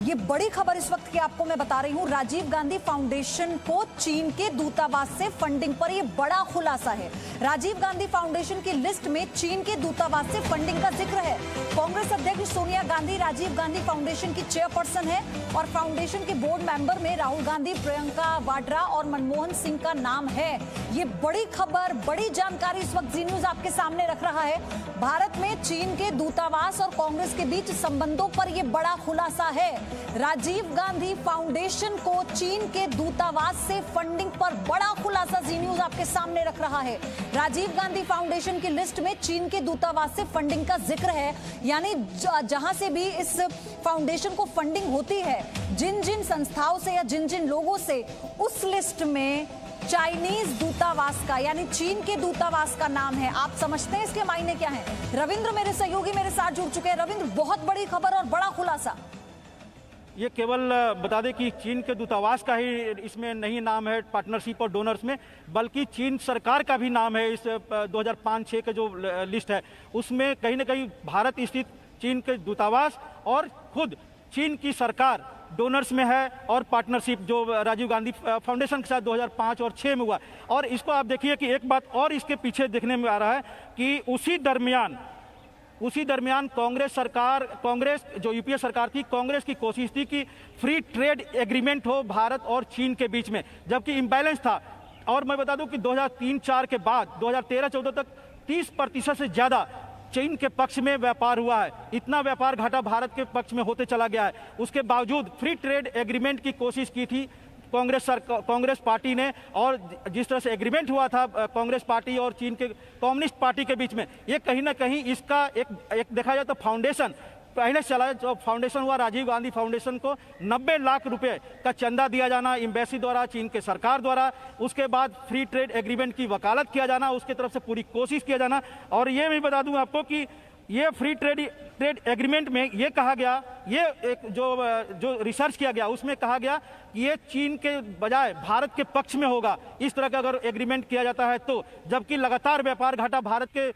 ये बड़ी खबर इस वक्त की आपको मैं बता रही हूं। राजीव गांधी फाउंडेशन को चीन के दूतावास से फंडिंग पर ये बड़ा खुलासा है। राजीव गांधी फाउंडेशन की लिस्ट में चीन के दूतावास से फंडिंग का जिक्र है। कांग्रेस अध्यक्ष सोनिया गांधी राजीव गांधी फाउंडेशन की चेयरपर्सन है और फाउंडेशन के बोर्ड मेंबर में राहुल गांधी, प्रियंका वाड्रा और मनमोहन सिंह का नाम है। ये बड़ी खबर, बड़ी जानकारी इस वक्त जी न्यूज आपके सामने रख रहा है। भारत में चीन के दूतावास और कांग्रेस के बीच संबंधों पर यह बड़ा खुलासा है। राजीव गांधी फाउंडेशन को चीन के दूतावास से फंडिंग पर बड़ा खुलासा जी न्यूज आपके सामने रख रहा है। राजीव गांधी फाउंडेशन की लिस्ट में चीन के दूतावास से फंडिंग का जिक्र है, यानी जहां से भी इस फाउंडेशन को फंडिंग होती है, जिन जिन संस्थाओं से या जिन जिन लोगों से, उस लिस्ट में चाइनीज दूतावास का यानी चीन के दूतावास का नाम है। आप समझते हैं इसके मायने क्या हैं? रविंद्र मेरे सहयोगी मेरे साथ जुड़ चुके हैं। रविंद्र, बहुत बड़ी खबर और बड़ा खुलासा। ये केवल बता दें कि चीन के दूतावास का ही इसमें नहीं नाम है पार्टनरशिप और डोनर्स में, बल्कि चीन सरकार का भी नाम है। इस 2005-6 के जो लिस्ट है उसमें कहीं ना कहीं भारत स्थित चीन के दूतावास और खुद चीन की सरकार डोनर्स में है, और पार्टनरशिप जो राजीव गांधी फाउंडेशन के साथ 2005 और 6 में हुआ। और इसको आप देखिए कि एक बात और इसके पीछे देखने में आ रहा है कि उसी दरमियान कांग्रेस जो यूपीए सरकार थी, कांग्रेस की कोशिश थी कि फ्री ट्रेड एग्रीमेंट हो भारत और चीन के बीच में, जबकि इम्बैलेंस था। और मैं बता दूं कि 2003-4 के बाद 2013-14 तक 30% से ज़्यादा चीन के पक्ष में व्यापार हुआ है। इतना व्यापार घाटा भारत के पक्ष में होते चला गया है। उसके बावजूद फ्री ट्रेड एग्रीमेंट की कोशिश की थी कांग्रेस पार्टी ने, और जिस तरह से एग्रीमेंट हुआ था कांग्रेस पार्टी और चीन के कम्युनिस्ट पार्टी के बीच में, ये कहीं ना कहीं इसका एक देखा जाए तो फाउंडेशन पहले चला। जो फाउंडेशन हुआ राजीव गांधी फाउंडेशन को 90 लाख रुपए का चंदा दिया जाना एम्बेसी द्वारा, चीन के सरकार द्वारा, उसके बाद फ्री ट्रेड एग्रीमेंट की वकालत किया जाना, उसके तरफ से पूरी कोशिश किया जाना। और ये मैं बता दूं आपको कि ये फ्री ट्रेड एग्रीमेंट में ये कहा गया, ये एक जो रिसर्च किया गया उसमें कहा गया कि ये चीन के बजाय भारत के पक्ष में होगा इस तरह का अगर एग्रीमेंट किया जाता है तो, जबकि लगातार व्यापार घाटा भारत के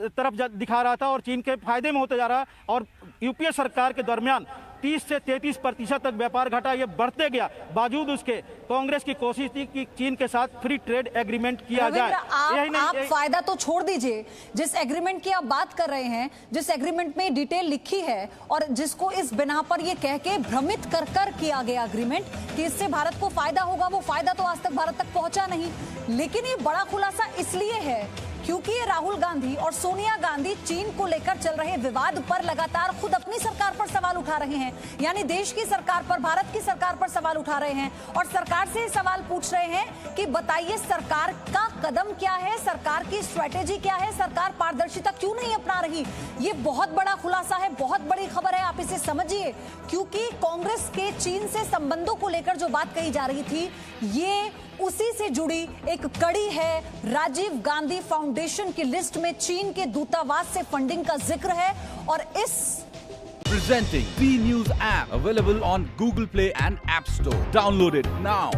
तरफ दिखा रहा था और चीन के फायदे में होते जा रहा। और यूपीए सरकार के दरमियान 30 से 33% तक व्यापार घाटा ये बढ़ते गया। बावजूद उसके कांग्रेस की कोशिश थी कि चीन के साथ फ्री ट्रेड एग्रीमेंट किया जाए। आप फायदा तो छोड़ दीजिए, जिस एग्रीमेंट की आप बात कर रहे हैं, जिस एग्रीमेंट में डिटेल लिखी है और जिसको इस बिना पर ये कह के भ्रमित कर किया गया एग्रीमेंट कि इससे भारत को फायदा होगा, वो फायदा तो आज तक भारत तक पहुंचा नहीं। लेकिन ये बड़ा खुलासा इसलिए है क्योंकि राहुल गांधी और सोनिया गांधी चीन को लेकर चल रहे विवाद पर लगातार खुद अपनी सरकार पर सवाल उठा रहे हैं, यानी देश की सरकार पर, भारत की सरकार पर सवाल उठा रहे हैं और सरकार से सवाल पूछ रहे हैं कि बताइए सरकार का कदम क्या है, सरकार की स्ट्रेटेजी क्या है, सरकार पारदर्शिता क्यों नहीं अपना रही। ये बहुत बड़ा खुलासा है, बहुत बड़ी खबर है, आप इसे समझिए। क्योंकि कांग्रेस के चीन से संबंधों को लेकर जो बात कही जा रही थी, ये उसी से जुड़ी एक कड़ी है। राजीव गांधी फाउंडेशन की लिस्ट में चीन के दूतावास से फंडिंग का जिक्र है और इस Presenting B News app available on Google Play and App Store. Download it now.